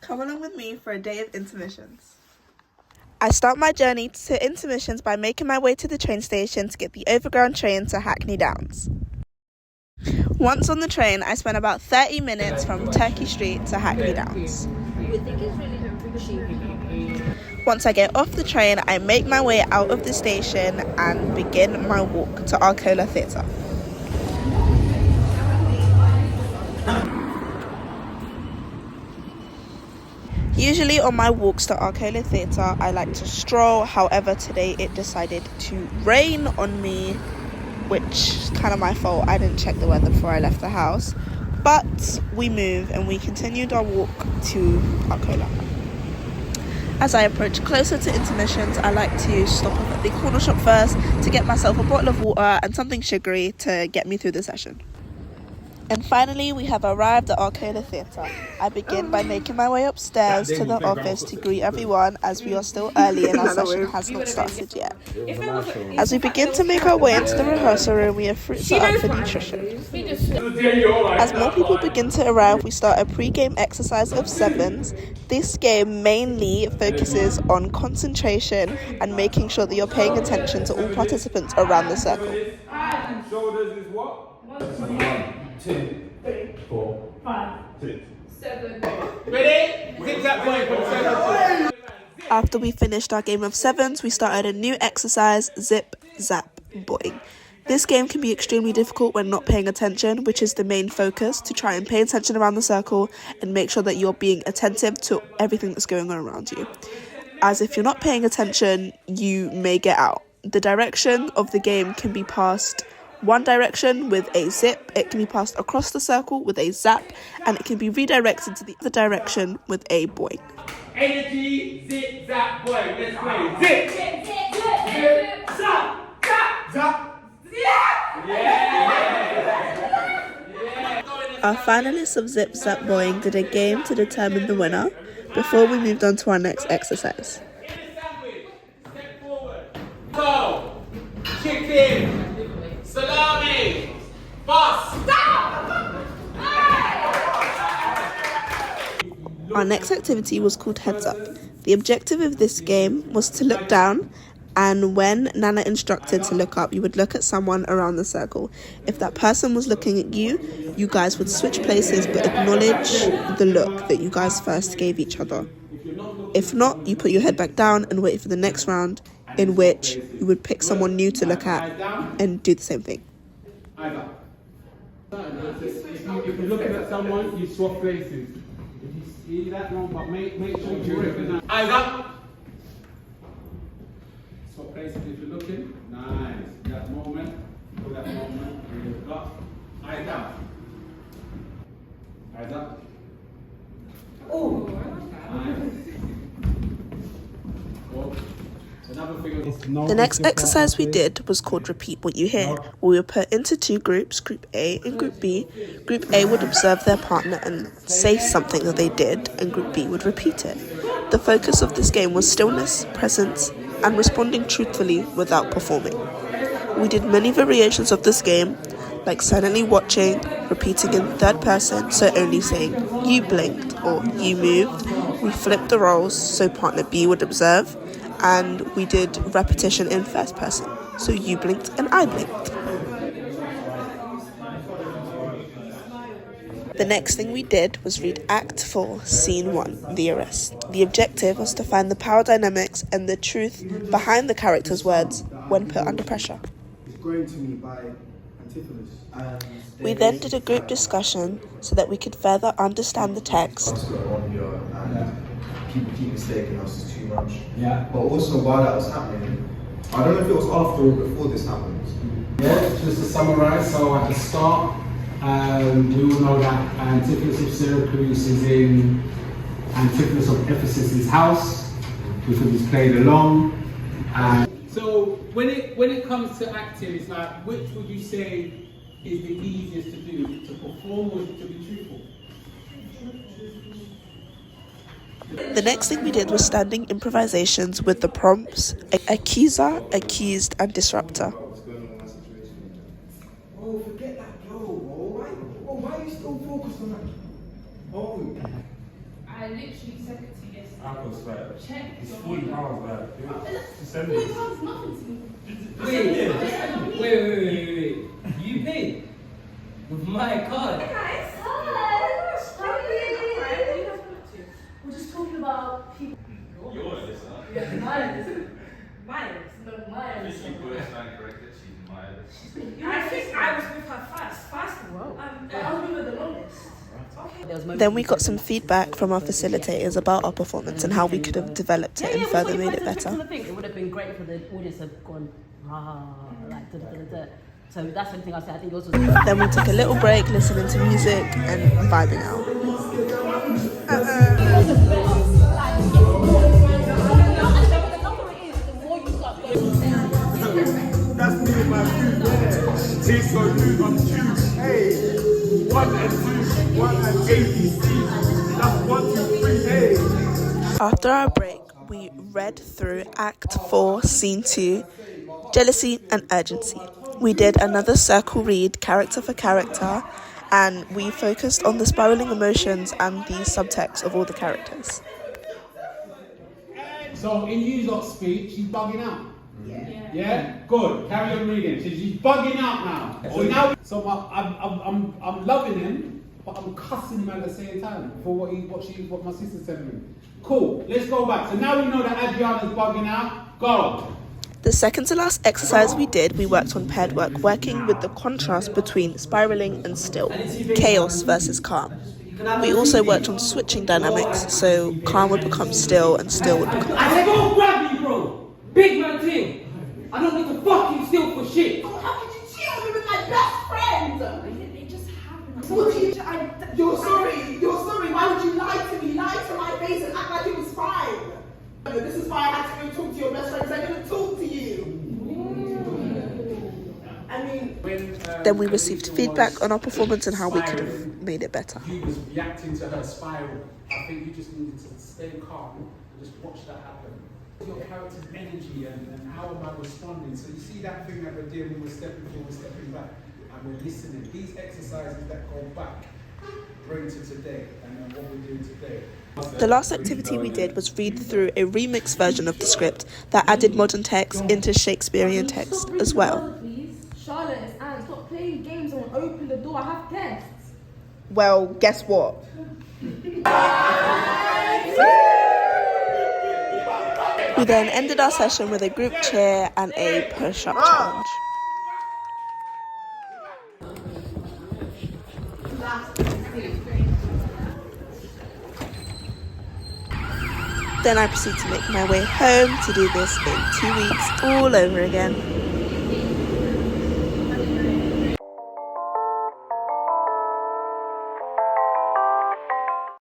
Come along with me for a day of intermissions. I start my journey to intermissions by making my way to the train station to get the overground train to Hackney Downs. Once on the train, I spent about 30 minutes from Turkey Street to Hackney Downs. Once I get off the train, I make my way out of the station and begin my walk to Arcola Theatre. Usually on my walks to Arcola Theatre, I like to stroll. However, today it decided to rain on me, which is kind of my fault. I didn't check the weather before I left the house. But we moved and we continued our walk to Arcola. As I approach closer to intermissions, I like to stop off at the corner shop first to get myself a bottle of water and something sugary to get me through the session. And finally, we have arrived at Arcola Theatre. I begin by making my way upstairs to the office to greet everyone, as we are still early and our session has not started yet. As we begin to make our way into the rehearsal room, we have fruits up for nutrition. As more people begin to arrive, we start a pre-game exercise of sevens. This game mainly focuses on concentration and making sure that you're paying attention to all participants around the circle. Shoulders is what? 2, 3, 4, 5, 6, 7. Ready? Zip that point from 7. After we finished our game of sevens, we started a new exercise, zip, zap, boing. This game can be extremely difficult when not paying attention, which is the main focus, to try and pay attention around the circle and make sure that you're being attentive to everything that's going on around you. As if you're not paying attention, you may get out. The direction of the game can be passed one direction with a zip, it can be passed across the circle with a zap, and it can be redirected to the other direction with a boing. Energy, zip, zap, boing. Let's play. Zip, zip, zip, zip, zap, zap, zap. Yeah! Our finalists of Zip Zap Boing did a game to determine the winner before we moved on to our next exercise. Step forward. Go. Chicken. Salami! Boss! Our next activity was called Heads Up. The objective of this game was to look down, and when Nana instructed to look up, you would look at someone around the circle. If that person was looking at you, you guys would switch places but acknowledge the look that you guys first gave each other. If not, you put your head back down and wait for the next round, in which you would pick someone new to look at and do the same thing. If you're looking at someone, you swap places. If you see that wrong, but make sure you recognize. Eyes up. Swap places if you're looking. Nice. That moment. For that moment. You've got. Eyes down. Eyes up. Oh. Nice. Go. The next exercise we did was called Repeat What You Hear. We were put into two groups, Group A and Group B. Group A would observe their partner and say something that they did, and Group B would repeat it. The focus of this game was stillness, presence, and responding truthfully without performing. We did many variations of this game, like silently watching, repeating in third person, so only saying, you blinked, or you moved. We flipped the roles, so partner B would observe, and we did repetition in first person. So you blinked and I blinked. The next thing we did was read Act 4, Scene 1, The Arrest. The objective was to find the power dynamics and the truth behind the characters' words when put under pressure. We then did a group discussion so that we could further understand the text. People keep mistaking us too much. Yeah. But also while that was happening, I don't know if it was after or before this happened. Yeah, just to summarise, so at the start, we all know that Antipholus of Syracuse is in Antipholus of Ephesus' house, because he's played along. So when it comes to acting, it's like, which would you say is the easiest to do, to perform or to be truthful? The next thing we did was standing improvisations with the prompts accuser, accused, and disruptor. Oh, forget that girl, bro. Why are you still focused on that? Oh. I literally said it to you yesterday. I was like, Check. it's £40, like, send £40 it. is nothing to me. Wait. You paid with my card. Guys, we're just talking about people. Your list, huh? Yeah, my list. My list, not my list. You put it stand corrected, she's my list. I think I was with her first of all. I was with her the longest. Okay. Then we got some feedback from our facilitators about our performance and how we could have developed it and further made it better. It would have been great for the audience to have gone, like, da. So that's the thing I said. I think yours was. Then we took a little break, listening to music and vibing out. That's me and my food, yeah. Taste so good on tube. Hey, 1 and 2, 1 and ABC. That's 1, 2, 3, hey. After our break, we read through Act 4, Scene 2, Jealousy and Urgency. We did another circle read, character for character, and we focused on the spiraling emotions and the subtext of all the characters. So in you lot's speech, she's bugging out. Yeah? Good. Carry on reading. So she's bugging out now. So I'm loving him, but I'm cussing him at the same time for what my sister said to me. Cool. Let's go back. So now we know that Adriana's bugging out. Go. The second to last exercise we did, we worked on paired work, working with the contrast between spiraling and still, chaos versus calm. We also worked on switching dynamics, so calm would become still and still would become I said, go grab me, bro. Big man thing. I don't need to fucking steal for shit. How could you cheat on me with my best friend? It just happened. You're sorry. Why would you lie to me? Lie to my face and act like it was fine. This is why I had to go talk to your best friend, because I didn't talk to you. I mean... Then we received feedback on our performance and how we could have made it better. You was reacting to her spiral. I think you just needed to stay calm and just watch that happen. Your character's energy and how am I responding? So you see that thing that we're doing, we're stepping forward, stepping back, and we're listening. These exercises that go back bring to today, and then what we're doing today. The last activity we did was read through a remixed version of the script that added modern text into Shakespearean text as well. Charlotte and Anne, stop playing games and open the door. I have guests. Well, guess what? We then ended our session with a group cheer and a push-up challenge. Then I proceed to make my way home to do this in 2 weeks all over again.